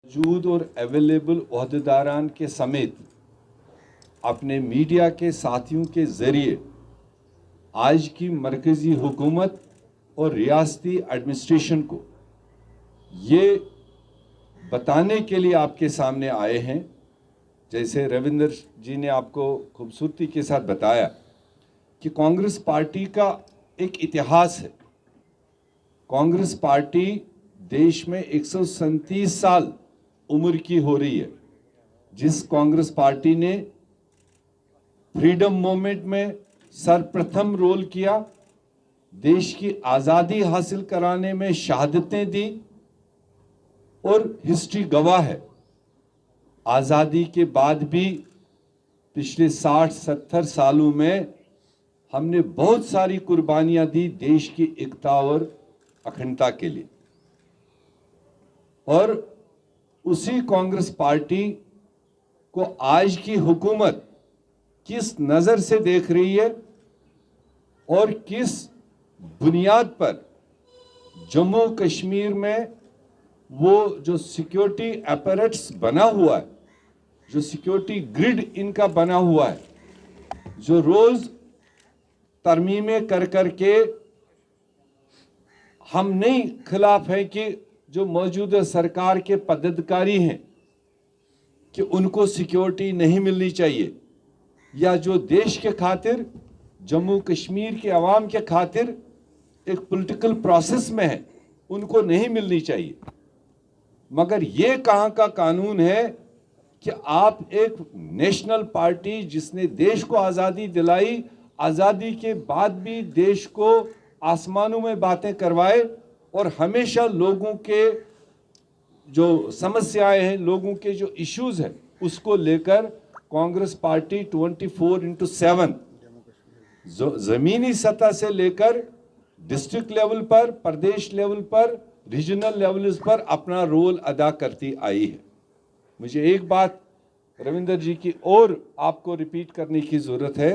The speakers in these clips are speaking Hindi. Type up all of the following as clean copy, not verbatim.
मौजूद और अवेलेबल ओहदेदारान के समेत अपने मीडिया के साथियों के ज़रिए आज की मरकज़ी हुकूमत और रियासती एडमिनिस्ट्रेशन को ये बताने के लिए आपके सामने आए हैं, जैसे रविंदर जी ने आपको खूबसूरती के साथ बताया कि कांग्रेस पार्टी का एक इतिहास है। कांग्रेस पार्टी देश में 137 साल उम्र की हो रही है। जिस कांग्रेस पार्टी ने फ्रीडम मूवमेंट में सर्वप्रथम रोल किया, देश की आज़ादी हासिल कराने में शहादतें दी, और हिस्ट्री गवाह है आज़ादी के बाद भी पिछले 60-70 सालों में हमने बहुत सारी कुर्बानियां दी देश की एकता और अखंडता के लिए। और उसी कांग्रेस पार्टी को आज की हुकूमत किस नज़र से देख रही है और किस बुनियाद पर जम्मू कश्मीर में वो जो सिक्योरिटी अपैरेट्स बना हुआ है, जो सिक्योरिटी ग्रिड इनका बना हुआ है, जो रोज़ तरमीमें कर करके हम नहीं खिलाफ हैं कि जो मौजूदा सरकार के पदाधिकारी हैं कि उनको सिक्योरिटी नहीं मिलनी चाहिए, या जो देश के खातिर जम्मू कश्मीर के अवाम के खातिर एक पॉलिटिकल प्रोसेस में है उनको नहीं मिलनी चाहिए। मगर ये कहाँ का कानून है कि आप एक नेशनल पार्टी जिसने देश को आज़ादी दिलाई, आज़ादी के बाद भी देश को आसमानों में बातें करवाए और हमेशा लोगों के जो समस्याएं हैं, लोगों के जो इश्यूज हैं, उसको लेकर कांग्रेस पार्टी 24/7 ज़मीनी सतह से लेकर डिस्ट्रिक्ट लेवल पर, प्रदेश लेवल पर, रीजनल लेवल्स पर अपना रोल अदा करती आई है। मुझे एक बात रविंदर जी की और आपको रिपीट करने की ज़रूरत है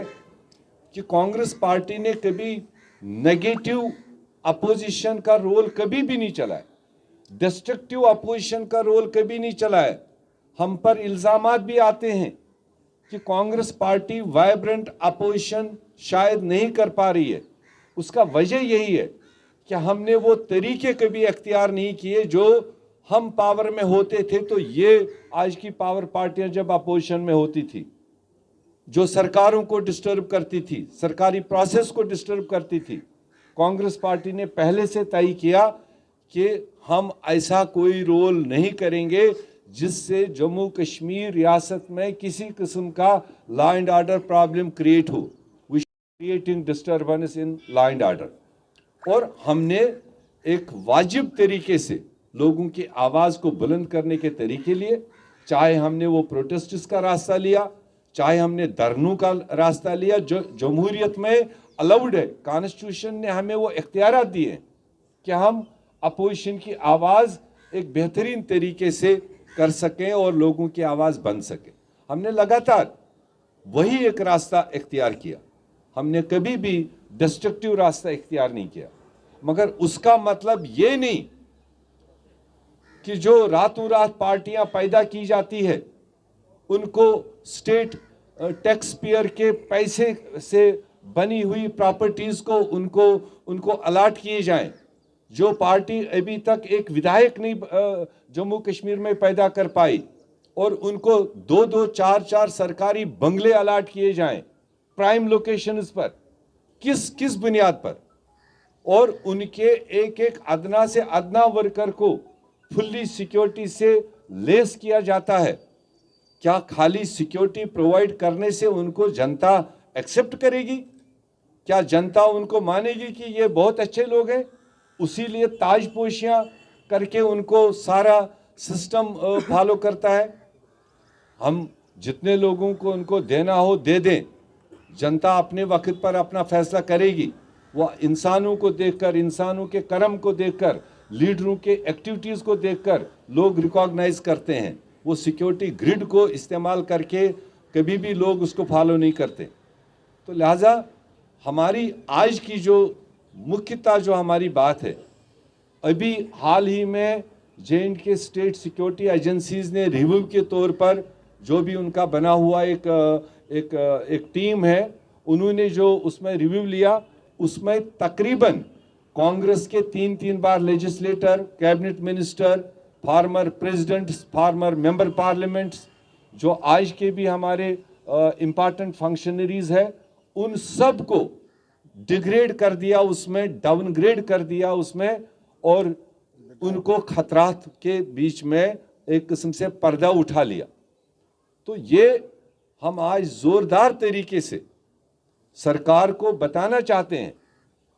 कि कांग्रेस पार्टी ने कभी नेगेटिव अपोजिशन का रोल कभी भी नहीं चलाया, डिस्ट्रक्टिव अपोजिशन का रोल कभी नहीं चलाया। हम पर इल्ज़ामात भी आते हैं कि कांग्रेस पार्टी वाइब्रेंट अपोजिशन शायद नहीं कर पा रही है। उसका वजह यही है कि हमने वो तरीके कभी अख्तियार नहीं किए जो हम पावर में होते थे तो ये आज की पावर पार्टियां जब अपोजिशन में होती थी, जो सरकारों को डिस्टर्ब करती थी, सरकारी प्रोसेस को डिस्टर्ब करती थी, कांग्रेस पार्टी ने पहले से तय किया कि हम ऐसा कोई रोल नहीं करेंगे जिससे जम्मू कश्मीर रियासत में किसी किस्म का law and order problem create हो। We creating disturbance in law and order. और हमने एक वाजिब तरीके से लोगों की आवाज़ को बुलंद करने के तरीके लिए, चाहे हमने वो प्रोटेस्ट्स का रास्ता लिया, चाहे हमने धरनों का रास्ता लिया, जो जमहूरियत में अलाउड है। कॉन्स्टिट्यूशन ने हमें वो इख्तियारात दिए हैं कि हम अपोजिशन की आवाज़ एक बेहतरीन तरीके से कर सकें और लोगों की आवाज़ बन सके। हमने लगातार वही एक रास्ता इख्तियार किया, हमने कभी भी डिस्ट्रक्टिव रास्ता इख्तियार नहीं किया। मगर उसका मतलब ये नहीं कि जो रातों रात पार्टियां पैदा की जाती है उनको स्टेट टैक्स पेयर के पैसे से बनी हुई प्रॉपर्टीज को उनको अलाट किए जाएं। जो पार्टी अभी तक एक विधायक नहीं जम्मू कश्मीर में पैदा कर पाई और उनको 2-2, 4-4 सरकारी बंगले अलाट किए जाएं प्राइम लोकेशंस पर, किस बुनियाद पर? और उनके एक एक अदना से अदना वर्कर को फुल्ली सिक्योरिटी से लेस किया जाता है। क्या खाली सिक्योरिटी प्रोवाइड करने से उनको जनता एक्सेप्ट करेगी? क्या जनता उनको मानेगी कि ये बहुत अच्छे लोग हैं? उसी लिए ताजपोशियां करके उनको सारा सिस्टम फॉलो करता है। हम जितने लोगों को उनको देना हो दे दें, जनता अपने वक्त पर अपना फैसला करेगी। वह इंसानों को देखकर, इंसानों के कर्म को देखकर, लीडरों के एक्टिविटीज़ को देखकर लोग रिकॉग्नाइज करते हैं। वो सिक्योरिटी ग्रिड को इस्तेमाल करके कभी भी लोग उसको फॉलो नहीं करते। तो लिहाजा हमारी आज की जो मुख्यतः जो हमारी बात है, अभी हाल ही में J&K स्टेट सिक्योरिटी एजेंसीज ने रिव्यू के तौर पर जो भी उनका बना हुआ एक टीम है, उन्होंने जो उसमें रिव्यू लिया, उसमें तकरीबन कांग्रेस के 3 बार legislator, cabinet minister, former president, former member parliaments, जो आज के भी हमारे इम्पॉर्टेंट फंक्शनरीज है, उन सब को डिग्रेड कर दिया, उसमें डाउनग्रेड कर दिया उसमें, और उनको खतरात के बीच में एक किस्म से पर्दा उठा लिया। तो ये हम आज जोरदार तरीके से सरकार को बताना चाहते हैं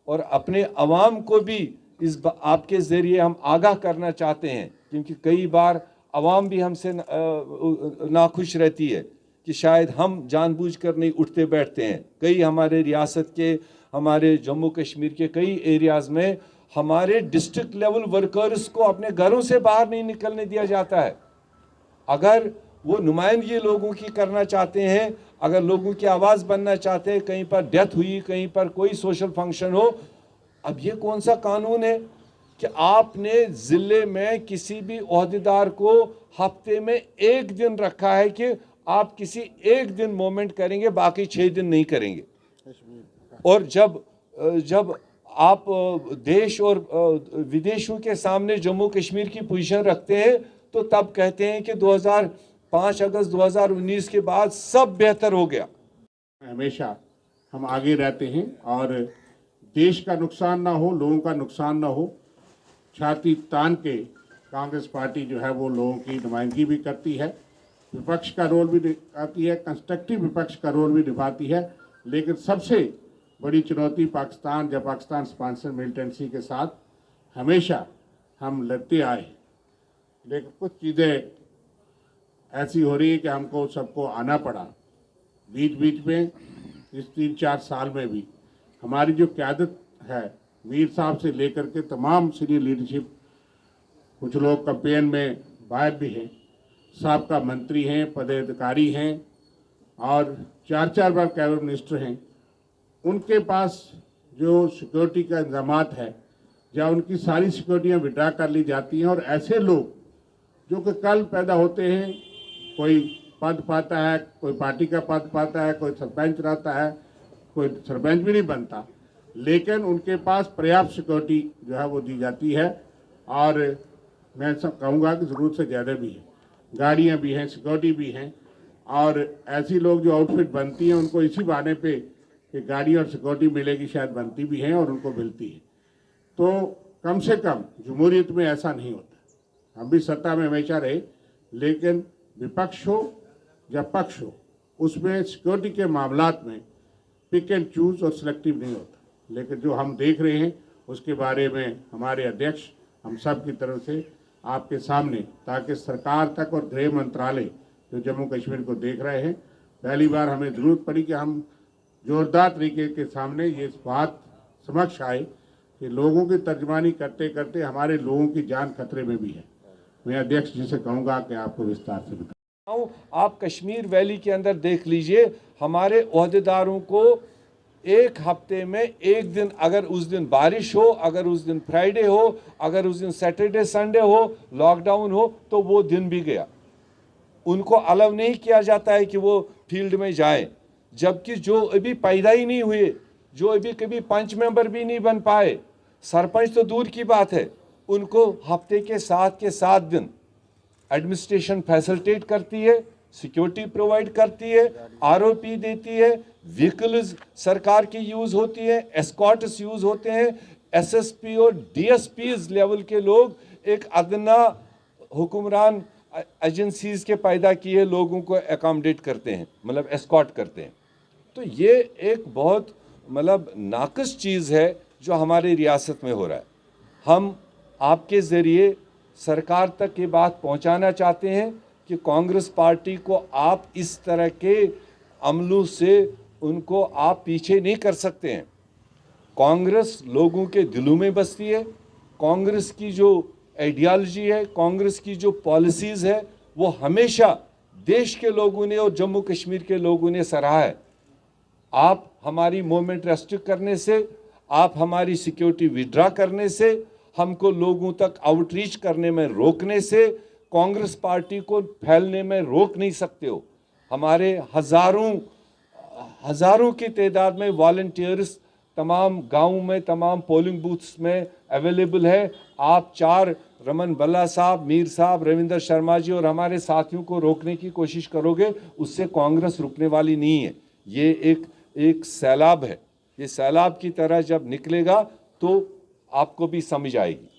और अपने अवाम को भी इस आपके ज़रिए हम आगाह करना चाहते हैं, क्योंकि कई बार अवाम भी हमसे नाखुश रहती है कि शायद हम जानबूझकर नहीं उठते बैठते हैं। कई हमारे रियासत के, हमारे जम्मू कश्मीर के कई एरियाज़ में हमारे डिस्ट्रिक्ट लेवल वर्कर्स को अपने घरों से बाहर नहीं निकलने दिया जाता है। अगर वो नुमाइंदगी लोगों की करना चाहते हैं, अगर लोगों की आवाज़ बनना चाहते हैं, कहीं पर डेथ हुई, कहीं पर कोई सोशल फंक्शन हो, अब ये कौन सा कानून है कि आपने ज़िले में किसी भी ओहदेदार को हफ्ते में 1 दिन रखा है कि आप किसी 1 दिन मोमेंट करेंगे, बाकी 6 दिन नहीं करेंगे। और जब आप देश और विदेशों के सामने जम्मू कश्मीर की पोजीशन रखते हैं, तो तब कहते हैं कि 5 अगस्त 2019 के बाद सब बेहतर हो गया। हमेशा हम आगे रहते हैं और देश का नुकसान ना हो, लोगों का नुकसान ना हो, छाती तान के कांग्रेस पार्टी जो है वो लोगों की नुमाइंदगी भी करती है, विपक्ष का रोल भी निभाती है, कंस्ट्रक्टिव विपक्ष का रोल भी निभाती है। लेकिन सबसे बड़ी चुनौती पाकिस्तान, जब पाकिस्तान स्पॉन्सर मिलिटेंसी के साथ हमेशा हम लड़ते आए, लेकिन कुछ चीज़ें ऐसी हो रही है कि हमको सबको आना पड़ा। बीच बीच में इस 3-4 साल में भी हमारी जो क़यादत है, मीर साहब से लेकर के तमाम सीनियर लीडरशिप, कुछ लोग कैंपेन में बाहर भी हैं, साबका मंत्री हैं, पदाधिकारी हैं और 4-4 बार कैबिनेट मिनिस्टर हैं, उनके पास जो सिक्योरिटी का इंतजामात है, या उनकी सारी सिक्योरिटियाँ विड्रा कर ली जाती हैं। और ऐसे लोग जो कि कल पैदा होते हैं, कोई पद पाता है, कोई पार्टी का पद पाता है, कोई सरपंच रहता है, कोई सरपंच भी नहीं बनता, लेकिन उनके पास पर्याप्त सिक्योरिटी जो है वो दी जाती है। और मैं सब कहूँगा कि ज़रूरत से ज़्यादा भी है, गाड़ियाँ भी हैं, सिक्योरिटी भी हैं। और ऐसी लोग जो आउटफिट बनती हैं, उनको इसी बहाने पे कि गाड़ी और सिक्योरिटी मिलेगी शायद बनती भी हैं और उनको मिलती है। तो कम से कम जमहूरियत में ऐसा नहीं होता। हम भी सत्ता में हमेशा रहे, लेकिन विपक्ष हो या पक्ष हो, उसमें सिक्योरिटी के मामलात में पिक एंड चूज और सिलेक्टिव नहीं होता। लेकिन जो हम देख रहे हैं उसके बारे में हमारे अध्यक्ष हम सब की तरफ से आपके सामने, ताकि सरकार तक और गृह मंत्रालय जो जम्मू कश्मीर को देख रहे हैं, पहली बार हमें ज़रूरत पड़ी कि हम जोरदार तरीके के सामने ये बात समक्ष आए कि लोगों की तर्जमानी करते करते हमारे लोगों की जान खतरे में भी है। मैं अध्यक्ष जी से कहूँगा कि आपको विस्तार से बताऊँ। आप कश्मीर वैली के अंदर देख लीजिए, हमारे ओहदेदारों को 1 हफ्ते में 1 दिन, अगर उस दिन बारिश हो, अगर उस दिन फ्राइडे हो, अगर उस दिन सैटरडे संडे हो, लॉकडाउन हो, तो वो दिन भी गया। उनको अलाउ नहीं किया जाता है कि वो फील्ड में जाए, जबकि जो अभी पैदा ही नहीं हुए, जो अभी कभी पंच मेंबर भी नहीं बन पाए, सरपंच तो दूर की बात है, उनको हफ्ते के 7 दिन एडमिनिस्ट्रेशन फैसिलिटेट करती है, सिक्योरिटी प्रोवाइड करती है, आरओपी देती है, व्हीकल्स सरकार की यूज़ होती है, एस्कॉर्ट्स यूज़ होते हैं, एसएसपी और डीएसपीज लेवल के लोग एक अदना हुक्मरान एजेंसीज के पैदा किए लोगों को एकोमोडेट करते हैं, मतलब एस्कॉर्ट करते हैं। तो ये एक बहुत मतलब नाक़िस चीज़ है जो हमारी रियासत में हो रहा है। हम आपके ज़रिए सरकार तक ये बात पहुंचाना चाहते हैं कि कांग्रेस पार्टी को आप इस तरह के अमलों से उनको आप पीछे नहीं कर सकते हैं। कांग्रेस लोगों के दिलों में बसती है, कांग्रेस की जो आइडियोलॉजी है, कांग्रेस की जो पॉलिसीज़ है, वो हमेशा देश के लोगों ने और जम्मू कश्मीर के लोगों ने सराहा है। आप हमारी मूवमेंट रेस्ट्रिक्ट करने से, आप हमारी सिक्योरिटी विड्रा करने से हमको लोगों तक आउटरीच करने में रोकने से कांग्रेस पार्टी को फैलने में रोक नहीं सकते हो। हमारे हजारों की तादाद में वॉलंटियर्स तमाम गांवों में, तमाम पोलिंग बूथ्स में अवेलेबल है। आप 4 रमन बल्ला साहब, मीर साहब, रविंदर शर्मा जी और हमारे साथियों को रोकने की कोशिश करोगे, उससे कांग्रेस रुकने वाली नहीं है। ये एक सैलाब है। ये सैलाब की तरह जब निकलेगा तो आपको भी समझ आएगी।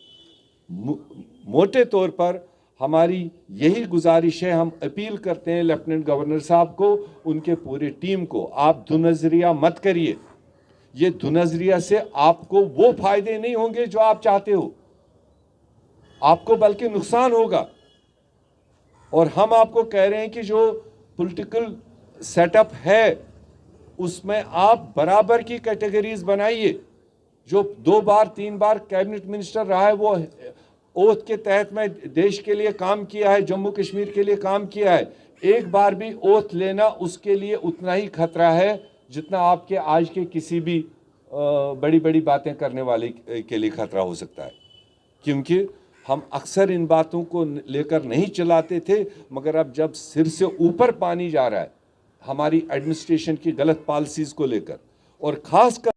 मोटे तौर पर हमारी यही गुजारिश है, हम अपील करते हैं लेफ्टिनेंट गवर्नर साहब को, उनके पूरे टीम को, आप दुनजरिया मत करिए। ये दुनजरिया से आपको वो फायदे नहीं होंगे जो आप चाहते हो, आपको बल्कि नुकसान होगा। और हम आपको कह रहे हैं कि जो पॉलिटिकल सेटअप है उसमें आप बराबर की कैटेगरीज बनाइए। जो 2 बार 3 बार कैबिनेट मिनिस्टर रहा है वो ओथ के तहत में देश के लिए काम किया है, जम्मू कश्मीर के लिए काम किया है। एक बार भी ओथ लेना उसके लिए उतना ही खतरा है जितना आपके आज के किसी भी बड़ी बड़ी बातें करने वाले के लिए खतरा हो सकता है। क्योंकि हम अक्सर इन बातों को लेकर नहीं चलाते थे, मगर अब जब सिर से ऊपर पानी जा रहा है हमारी एडमिनिस्ट्रेशन की गलत पॉलिसीज़ को लेकर, और ख़ासकर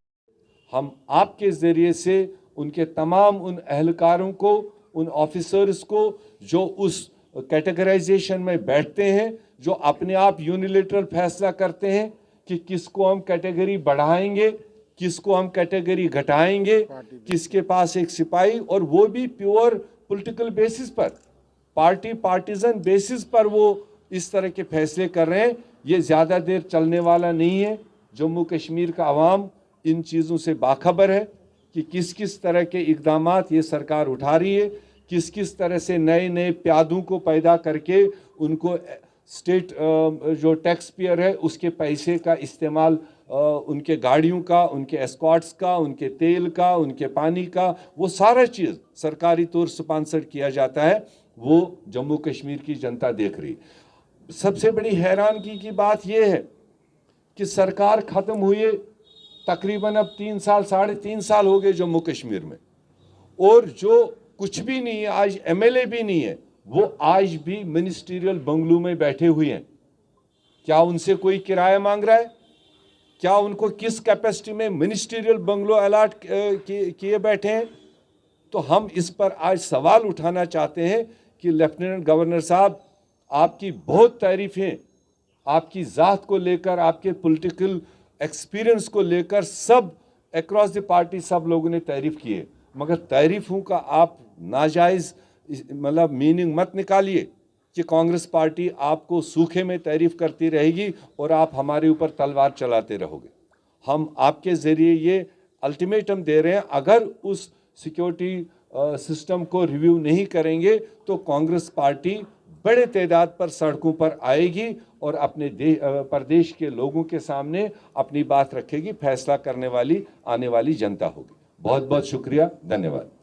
हम आपके ज़रिए से उनके तमाम उन अहलकारों को, उन ऑफिसर्स को जो उस कैटेगराइजेशन में बैठते हैं, जो अपने आप यूनिलेटरल फैसला करते हैं कि किसको हम कैटेगरी बढ़ाएंगे, किसको हम कैटेगरी घटाएंगे, किसके पास एक सिपाही, और वो भी प्योर पॉलिटिकल बेसिस पर, पार्टीजन बेसिस पर वो इस तरह के फैसले कर रहे हैं। ये ज़्यादा देर चलने वाला नहीं है। जम्मू कश्मीर का अवाम इन चीज़ों से बाखबर है कि किस किस तरह के इक़दामात ये सरकार उठा रही है, किस किस तरह से नए नए प्यादों को पैदा करके उनको स्टेट जो टैक्स पेयर है उसके पैसे का इस्तेमाल उनके गाड़ियों का, उनके एस्कॉर्ट्स का, उनके तेल का, उनके पानी का, वो सारा चीज़ सरकारी तौर स्पॉन्सर किया जाता है। वो जम्मू कश्मीर की जनता देख रही। सबसे बड़ी हैरानगी की बात यह है कि सरकार ख़त्म हुई तकरीबन अब 3 साल, 3.5 साल हो गए जम्मू कश्मीर में, और जो कुछ भी नहीं है, आज MLA भी नहीं है, वो आज भी मिनिस्ट्रियल बंगलों में बैठे हुए हैं। क्या उनसे कोई किराया मांग रहा है? क्या उनको किस कैपेसिटी में मिनिस्ट्रियल बंगलो अलाट किए बैठे हैं? तो हम इस पर आज सवाल उठाना चाहते हैं कि लेफ्टिनेंट गवर्नर साहब, आपकी बहुत तारीफ़ें आपकी ज़ात को लेकर, आपके पॉलिटिकल एक्सपीरियंस को लेकर सब अक्रॉस द पार्टी सब लोगों ने तारीफ़ की है, मगर तारीफ़ों का आप नाजायज़ मतलब मीनिंग मत निकालिए कि कांग्रेस पार्टी आपको सूखे में तारीफ़ करती रहेगी और आप हमारे ऊपर तलवार चलाते रहोगे। हम आपके ज़रिए ये अल्टीमेटम दे रहे हैं, अगर उस सिक्योरिटी सिस्टम को रिव्यू नहीं करेंगे तो कांग्रेस पार्टी बड़े तादाद पर सड़कों पर आएगी और अपने प्रदेश के लोगों के सामने अपनी बात रखेगी। फैसला करने वाली आने वाली जनता होगी। बहुत बहुत शुक्रिया, धन्यवाद।